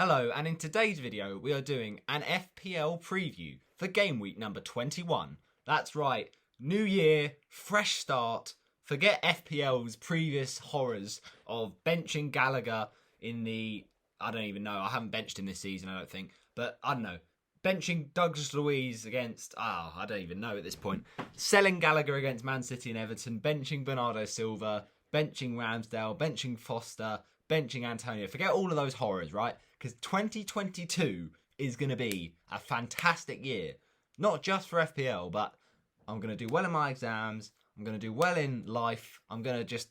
Hello, and in today's video we are doing an FPL preview for game week number 21. That's right, new year, fresh start. Forget FPL's previous horrors of benching Gallagher in the... I don't even know, I haven't benched him this season, I don't think. But, I don't know, benching Douglas Luiz against... I don't even know at this point. Selling Gallagher against Man City and Everton, benching Bernardo Silva, benching Ramsdale, benching Foster, benching Antonio. Forget all of those horrors, right? Because 2022 is going to be a fantastic year. Not just for FPL, but I'm going to do well in my exams. I'm going to do well in life. I'm going to just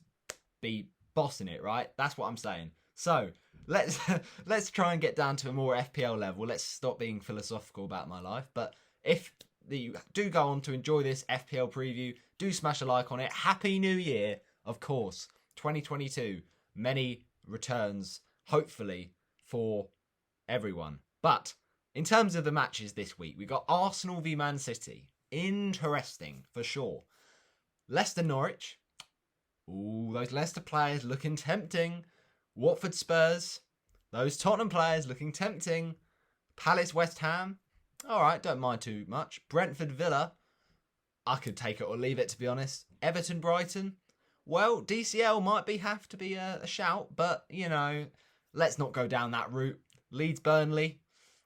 be bossing it, right? That's what I'm saying. So, let's try and get down to a more FPL level. Let's stop being philosophical about my life. But if you do go on to enjoy this FPL preview, do smash a like on it. Happy New Year, of course. 2022. Many returns, hopefully, for everyone. But in terms of the matches this week, we got Arsenal v Man City. Interesting, for sure. Leicester Norwich. Ooh, those Leicester players looking tempting. Watford Spurs. Those Tottenham players looking tempting. Palace West Ham. Alright, don't mind too much. Brentford Villa. I could take it or leave it, to be honest. Everton Brighton. Well, DCL might have to be a shout, but, you know, let's not go down that route. Leeds Burnley.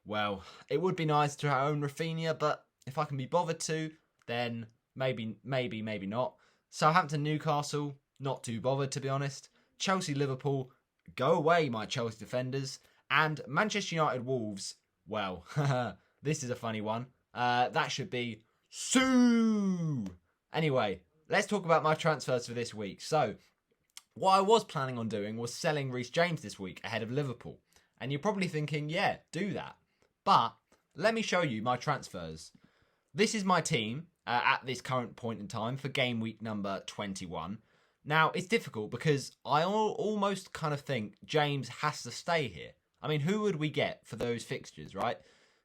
Well, it would be nice to own Rafinha, but if I can be bothered to, then maybe not. Southampton Newcastle, not too bothered, to be honest. Chelsea Liverpool, go away, my Chelsea defenders. And Manchester United Wolves, well, this is a funny one. That should be Sue. Anyway, let's talk about my transfers for this week. So, what I was planning on doing was selling Reece James this week ahead of Liverpool. And you're probably thinking, yeah, do that. But let me show you my transfers. This is my team at this current point in time for game week number 21. Now, it's difficult because I almost kind of think James has to stay here. I mean, who would we get for those fixtures, right?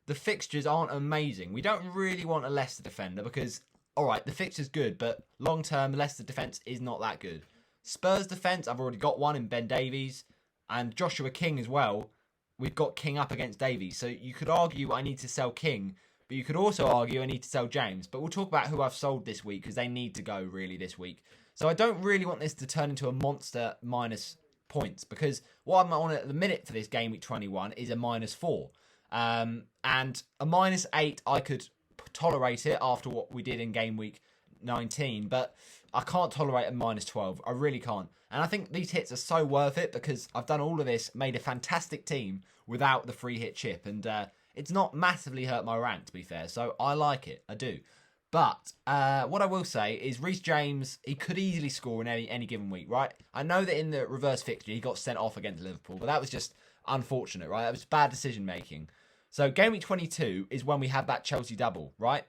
The fixtures aren't amazing. We don't really want a Leicester defender because, alright, the fixture's good, but long-term, Leicester defence is not that good. Spurs defence, I've already got one in Ben Davies, and Joshua King as well. We've got King up against Davies, so you could argue I need to sell King, but you could also argue I need to sell James. But we'll talk about who I've sold this week, because they need to go, really, this week. So I don't really want this to turn into a monster minus points, because what I'm on at the minute for this game week 21 is a -4. And a -8, I could tolerate it after what we did in game week 19, but I can't tolerate a -12. I really can't. And I think these hits are so worth it because I've done all of this, made a fantastic team without the free hit chip, and it's not massively hurt my rank, to be fair, so I like it. I do. But what I will say is Reece James, he could easily score in any given week, right? I know that in the reverse fixture he got sent off against Liverpool, but that was just unfortunate, right? That was bad decision making. So game week 22 is when we have that Chelsea double, right?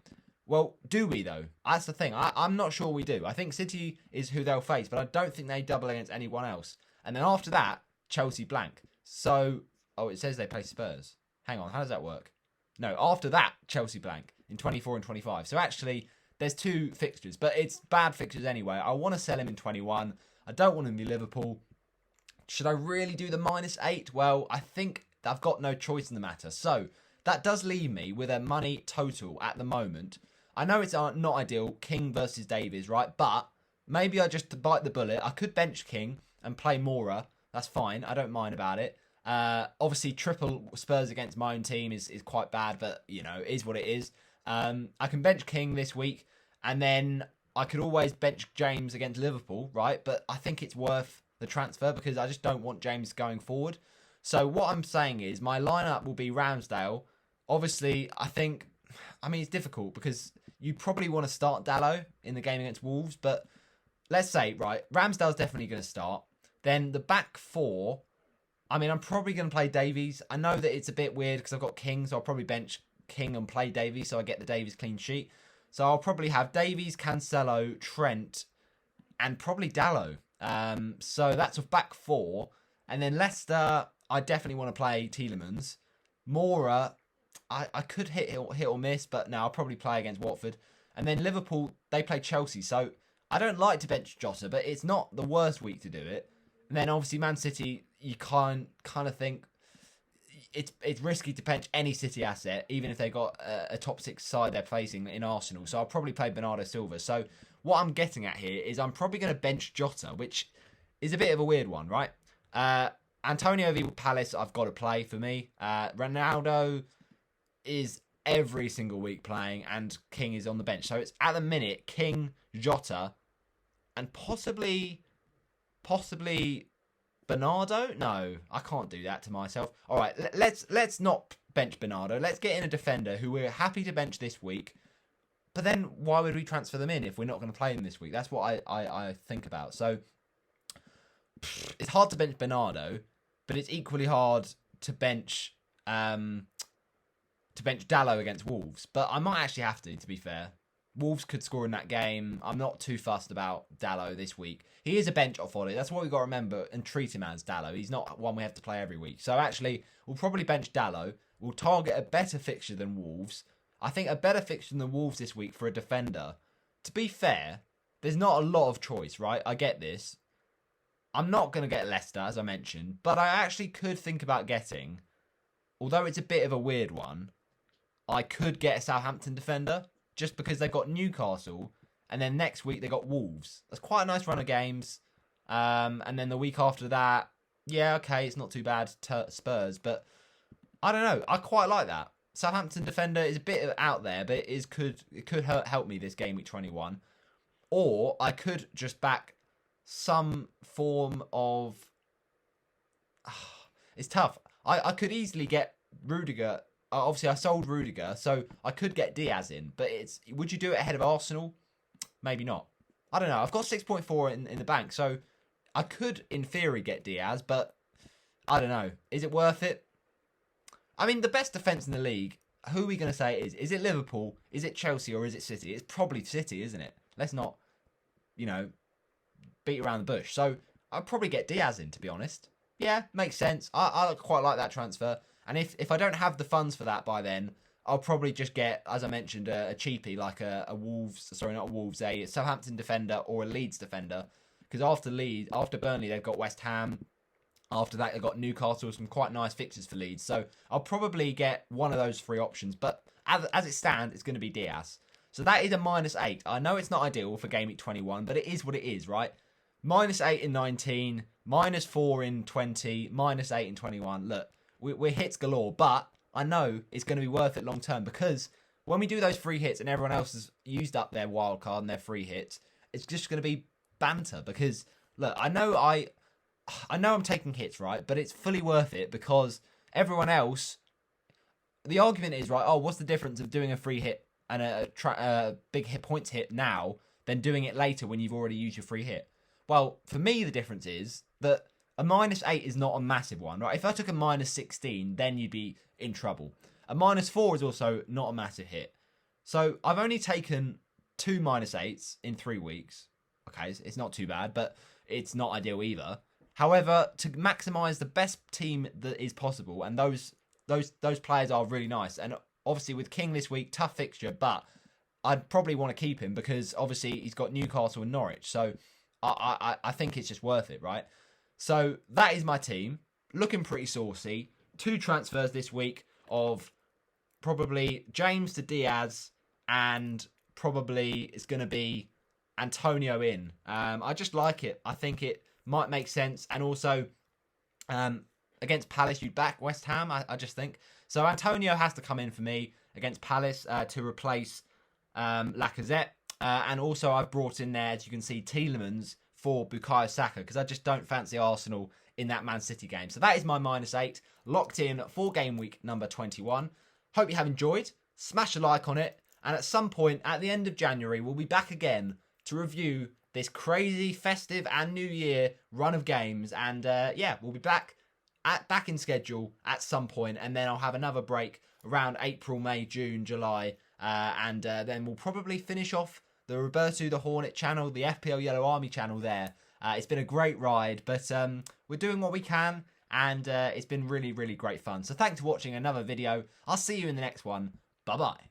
Well, do we though? That's the thing. I'm not sure we do. I think City is who they'll face, but I don't think they double against anyone else. And then after that, Chelsea blank. So, oh, it says they play Spurs. Hang on, how does that work? No, after that, Chelsea blank in 24 and 25. So actually, there's two fixtures, but it's bad fixtures anyway. I want to sell him in 21. I don't want him to be Liverpool. Should I really do the -8? Well, I think I've got no choice in the matter. So, that does leave me with a money total at the moment. I know it's not ideal, King versus Davies, right? But maybe I just bite the bullet. I could bench King and play Mora. That's fine. I don't mind about it. Obviously, triple Spurs against my own team is quite bad, but, you know, it is what it is. I can bench King this week, and then I could always bench James against Liverpool, right? But I think it's worth the transfer because I just don't want James going forward. So what I'm saying is my lineup will be Ramsdale. Obviously, I mean, it's difficult because you probably want to start Dallo in the game against Wolves, but let's say, right, Ramsdale's definitely going to start. Then the back four, I mean, I'm probably going to play Davies. I know that it's a bit weird because I've got King, so I'll probably bench King and play Davies so I get the Davies clean sheet. So I'll probably have Davies, Cancelo, Trent, and probably Dallo. So that's a back four. And then Leicester, I definitely want to play Tielemans. Mora, I could hit or miss, but no, I'll probably play against Watford. And then Liverpool, they play Chelsea. So I don't like to bench Jota, but it's not the worst week to do it. And then obviously Man City, you kind of think, it's risky to bench any City asset, even if they got a top 6 side they're facing in Arsenal. So I'll probably play Bernardo Silva. So what I'm getting at here is I'm probably going to bench Jota, which is a bit of a weird one, right? Antonio v Palace, I've got to play for me. Ronaldo is every single week playing, and King is on the bench. So it's at the minute King, Jota, and possibly Bernardo. No, I can't do that to myself. All right, let's not bench Bernardo. Let's get in a defender who we're happy to bench this week. But then why would we transfer them in if we're not going to play them this week? That's what I think about. So it's hard to bench Bernardo, but it's equally hard to bench Dalot against Wolves. But I might actually have to be fair. Wolves could score in that game. I'm not too fussed about Dalot this week. He is a bench off Ollie. That's what we've got to remember and treat him as, Dalot. He's not one we have to play every week. So actually, we'll probably bench Dalot. We'll target a better fixture than Wolves. I think a better fixture than Wolves this week for a defender. To be fair, there's not a lot of choice, right? I get this. I'm not going to get Leicester, as I mentioned, but I actually could think about getting, although it's a bit of a weird one, I could get a Southampton defender, just because they've got Newcastle, and then next week they got Wolves. That's quite a nice run of games. And then the week after that, yeah, okay, it's not too bad, Spurs, but I don't know. I quite like that. Southampton defender is a bit out there, but it could help me this game week 21. Or I could just back some form of... It's tough. I could easily get Rudiger. Obviously, I sold Rudiger, so I could get Diaz in. But would you do it ahead of Arsenal? Maybe not. I don't know. I've got 6.4 in the bank, so I could, in theory, get Diaz, but I don't know. Is it worth it? I mean, the best defence in the league, who are we going to say it is? Is it Liverpool? Is it Chelsea? Or is it City? It's probably City, isn't it? Let's not, beat around the bush. So I'd probably get Diaz in, to be honest. Yeah, makes sense. I quite like that transfer. And if I don't have the funds for that by then, I'll probably just get, as I mentioned, a cheapie, like a Southampton defender or a Leeds defender. Because after Burnley, they've got West Ham. After that, they've got Newcastle, some quite nice fixtures for Leeds. So I'll probably get one of those 3 options. But as it stands, it's going to be Diaz. So that is a -8. I know it's not ideal for Game Week 21, but it is what it is, right? -8 in 19, -4 in 20, -8 in 21. Look, we're hits galore, but I know it's going to be worth it long term because when we do those free hits and everyone else has used up their wild card and their free hits, it's just going to be banter because, look, I know I'm taking hits, right? But it's fully worth it because everyone else, the argument is, right, oh, what's the difference of doing a free hit and a big hit points hit now than doing it later when you've already used your free hit? Well, for me, the difference is that a -8 is not a massive one, right? If I took a -16, then you'd be in trouble. A -4 is also not a massive hit. So I've only taken 2 -8s in 3 weeks. Okay, it's not too bad, but it's not ideal either. However, to maximise the best team that is possible, and those players are really nice. And obviously with King this week, tough fixture, but I'd probably want to keep him because obviously he's got Newcastle and Norwich. So I think it's just worth it, right? So that is my team. Looking pretty saucy. 2 transfers this week of probably James to Diaz, and probably it's going to be Antonio in. I just like it. I think it might make sense. And also, against Palace, you'd back West Ham, I just think. So Antonio has to come in for me against Palace to replace Lacazette. And also I've brought in there, as you can see, Tielemans for Bukayo Saka, because I just don't fancy Arsenal in that Man City game. So that is my -8, locked in for game week number 21. Hope you have enjoyed. Smash a like on it. And at some point at the end of January, we'll be back again to review this crazy festive and New Year run of games. And we'll be back in schedule at some point. And then I'll have another break around April, May, June, July. And then we'll probably finish off the Roberto the Hornet channel, the FPL Yellow Army channel there. It's been a great ride, but we're doing what we can, and it's been really, really great fun. So thanks for watching another video. I'll see you in the next one. Bye-bye.